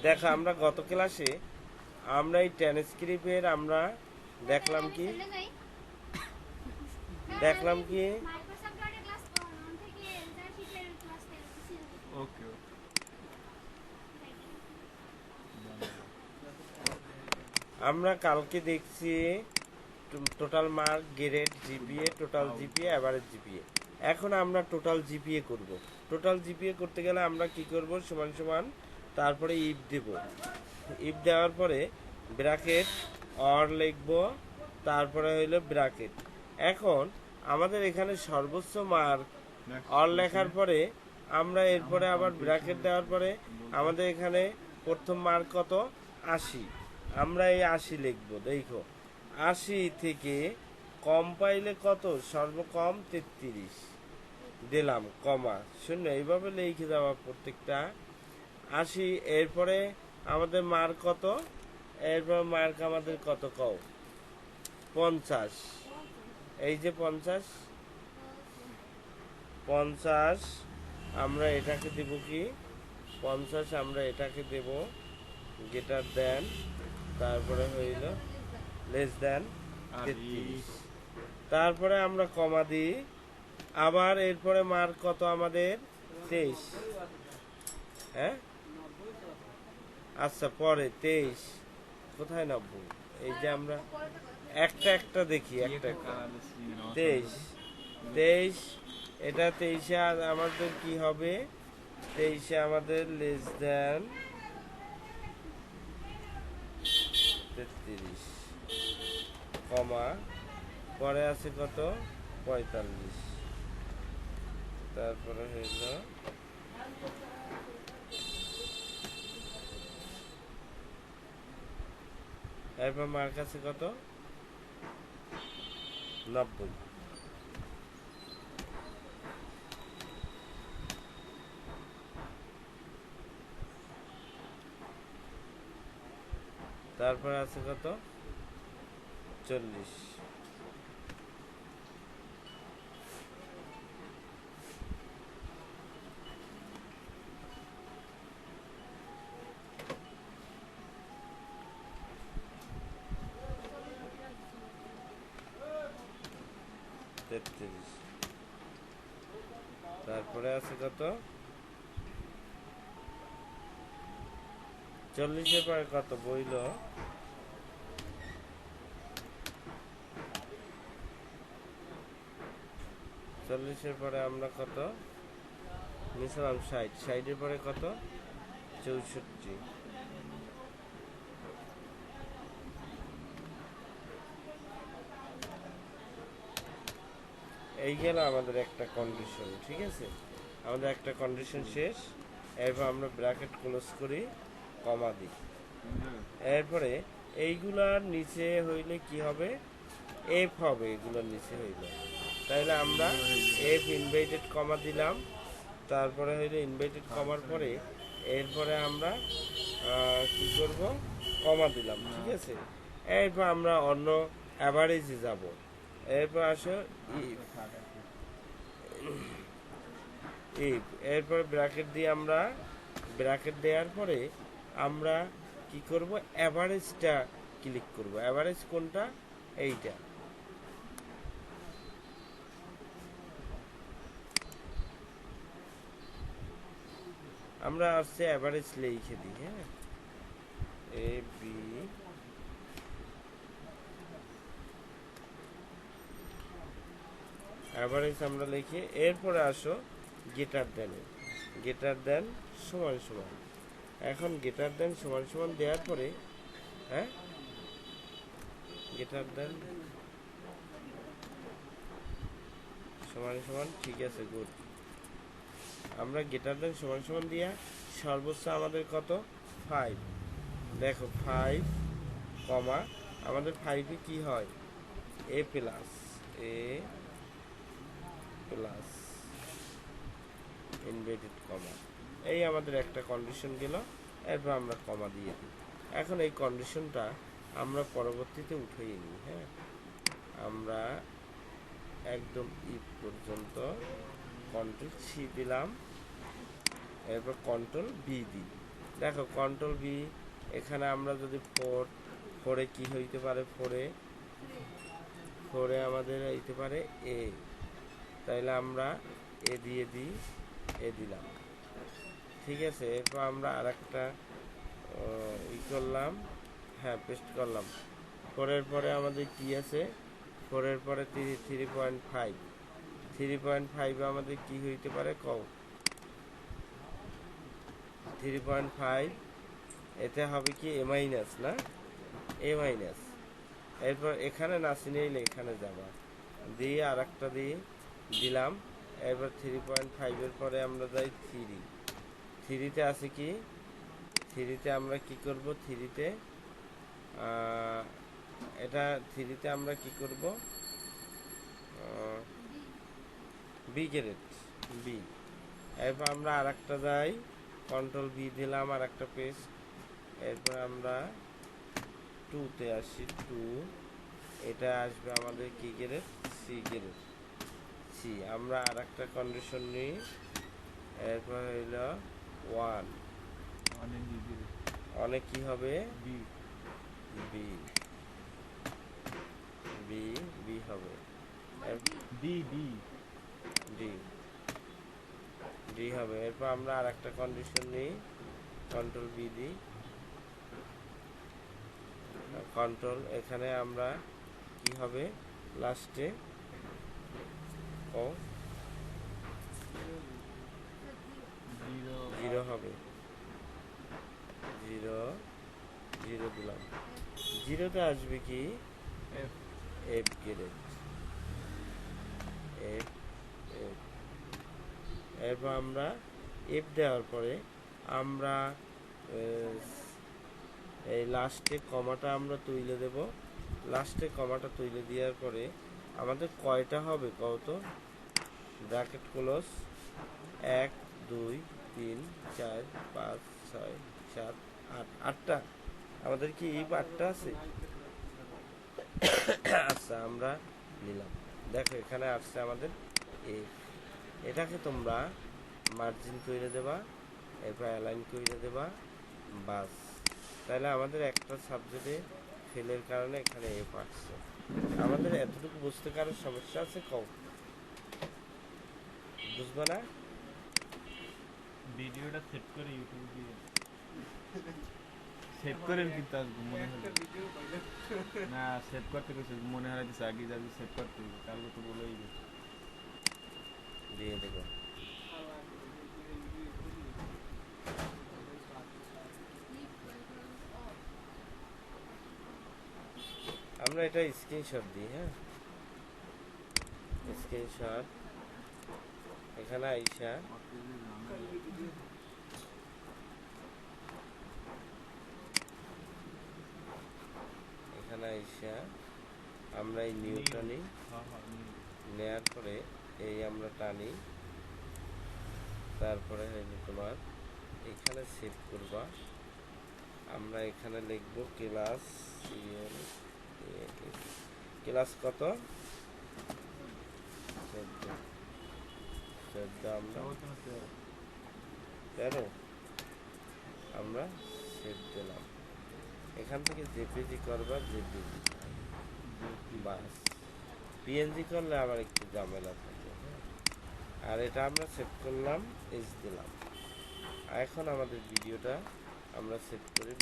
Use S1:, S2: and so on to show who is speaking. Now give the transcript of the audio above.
S1: দেখো আমরা গত ক্লাসে আমরা এই ট্রান্সক্রিপ্টের আমরা দেখলাম কি
S2: ওকে
S1: আমরা কালকে দেখছি total mark, grade, GPA, total GPA, average GPA. এখন আমরা টোটাল জিপিএ করব। টোটাল জিপিএ করতে গেলে আমরা কি করব, সমান সমান তারপরে ইফ দেব। ইফ দেওয়ার পরে ব্র্যাকেট অর লিখব, তারপরে হইলো ব্র্যাকেট। এখন আমাদের এখানে সর্বোচ্চ মার্ক অর লেখার পরে আমরা এরপরে আবার ব্র্যাকেট দেওয়ার পরে আমাদের এখানে প্রথম মার্ক কত, 80। আমরা এই 80 লিখবো। দেখো 80 থেকে কম পাইলে কত, সর্বকম 33 দিলাম, কমা শূন্য, এইভাবে লিখে দেওয়া প্রত্যেকটা 80। এরপরে আমাদের মার্ক কত, এরপর মার্ক আমাদের কত, কও 50। এই যে 50, আমরা এটাকে দেব কি, 50 আমরা এটাকে দেব গ্রেটার দেন, তারপরে হইল লেস দেন 33। তারপরে আমরা কমা দিই আবার। এরপরে মার্ক কত আমাদের, 23। হ্যাঁ আচ্ছা, পরে 23 কোথায় 90, এই যে আমরা একটা একটা দেখি, একটা একটা 23 এটা 23-এ আমাদের কি হবে, 23-এ আমাদের লেস দেন 33, কমা, পরে আছে কত, 45। তারপরে হইল এরপর মার্ক আছে কত, 90। তারপরে আছে কত, 40। তারপরে আছে কত, 40-এর পরে কত বইল, 40-এর পরে আমরা কত নিয়েছিলাম, 60। 60-এর পরে কত, 64। এই গেল আমাদের একটা কন্ডিশন। ঠিক আছে, আমাদের একটা কন্ডিশন শেষ। এরপর আমরা ব্র্যাকেট ক্লোজ করি, কমা দিই। এরপরে এইগুলার নিচে হইলে কি হবে, এফ হবে। এগুলোর নিচে হইল, তাইলে আমরা এফ ইনভাইটেড কমা দিলাম। তারপরে হইলে ইনভাইটেড কমার পরে এরপরে আমরা কি করব, কমা দিলাম। ঠিক আছে, এরপর আমরা অন্য অ্যাভারেজে যাব। এরপর আসো ইফ, এরপর ব্র্যাকেট দিয়ে আমরা, ব্র্যাকেট দেওয়ার পরে আমরা কি করব, অ্যাভারেজটা ক্লিক করব। অ্যাভারেজ কোনটা, এইটা। আমরা আসছে অ্যাভারেজ লিখে দিই। হ্যাঁ, এ বি অ্যাভারেজ আমরা লিখি। এরপরে আসো গ্রেটার দেন, গ্রেটার দেন সমান সমান। এখন গ্রেটার দেন সমান সমান দেওয়ার পরে, হ্যাঁ গ্রেটার দেন সমান সমান, ঠিক আছে, গুড। আমরা গ্রেটার দেন সমান সমান দিয়া সর্বোচ্চ আমাদের কত, 5। দেখো 5, কমা, আমাদের 5-এ কি হয়, এ প্লাস, এ প্লাস ইনভার্টেড কমা। এই আমাদের একটা কন্ডিশন গেল। এরপর আমরা কমা দিয়ে দিই। এখন এই কন্ডিশনটা আমরা পরবর্তীতে উঠিয়ে নিই। হ্যাঁ, আমরা একদম ইফ পর্যন্ত কন্ট্রোল সি দিলাম, এরপর কন্ট্রোল বি দিই। দেখো কন্ট্রোল বি, এখানে আমরা যদি ফোরে কি হইতে পারে, ফোরে আমাদের হইতে পারে এ, তাইলে আমরা এ দিয়ে দিই, এ দিলাম, ঠিক আছে। এরপর আমরা আর একটা ই করলাম, হ্যাঁ পেস্ট করলাম। ফোরের পরে আমাদের কি আছে, ফোরের পরে 3.5, 3.5 আমাদের কি হইতে পারে কও, 3.5 এতে হবে কি এ মাইনাস, না এ মাইনাস। এরপর এখানে না চিনেইলে এখানে যাবা, দিয়ে আর একটা দিয়ে দিলাম। এরপর 3.5-এর পরে আমরা যাই থ্রিতে আছে কি, থ্রিতে আমরা কি করব, থ্রিতে এটা থ্রিতে আমরা কি করব, বি গ্রেড, বি। এরপর আমরা আর একটা যাই, কন্ট্রোল বি দিলাম আর একটা পেজ। এরপর আমরা 2-তে আসি, 2, এটা আসবে আমাদের কি গ্রেড, সি গ্রেড, সি। আমরা আর একটা কন্ডিশন নিই, এরপর হইল 1, অনেক কি হবে, বি, বি, বি, বি হবে, ডি, ডি, ডি, ডি হবে। এরপর আমরা আর একটা কন্ডিশন নিই, কন্ট্রোল বি দিই, কন্ট্রোল, এখানে আমরা কি হবে লাস্টে, ও 0 হবে, 0, 0 দিলাম। 0-তে আসবে কি এফ গ্রেড, এফ, এফ। এরপর আমরা এফ দেওয়ার পরে আমরা এই লাস্টে কমাটা আমরা তুলে দেব। লাস্টে কমাটা তুলে দেওয়ার পরে আমাদের কয়টা হবে কত, ব্র্যাকেট ক্লোজ, 1, 2, 3, 4, 5, 6, 7, 8, 8টা আমাদের কি এই 8টা আছে। আচ্ছা আমরা নিলাম, দেখো এখানে আসছে আমাদের এফ। এটাকে তোমরা মার্জিন করে দেবা, এরপর অ্যালাইন করে দেবা, বাস। তাহলে আমাদের একটা সাবজেক্টে ফেলের কারণে এখানে এফ আসছে। আমাদের এতটুকু বুঝতে কারোর সমস্যা আছে, কম বুঝবো না।
S2: ভিডিওটা সেভ করে ইউটিউবে দিয়ে সেভ করেন, কিন্তু আসবো মনে হয় না, সেভ করতে গেছে মনে হয় আগে যাবি সেভ করতে, কালকে তো বলেই
S1: দিয়ে দেবো। আমরা এটা স্ক্রিনশট দিই, হ্যাঁ স্ক্রিনশট, এখানে আইসা এখানে আইসা আমরা এই নিউটা নিই, নেয়ার পরে এই আমরা টানি, তারপরে হইলো তোমার এখানে সেভ করবা। আমরা এখানে লিখব ক্লাস, ক্লাস কত, 14, আমরা 13, আমরা সেভ দিলাম। এখান থেকে জেপিজি করবা, জেপিজি, বাস। পিএনজি করলে আবার একটু ঝামেলা থাকে, আর এটা আমরা সেভ করলাম, এস দিলাম। এখন আমাদের ভিডিওটা আমরা সেভ করে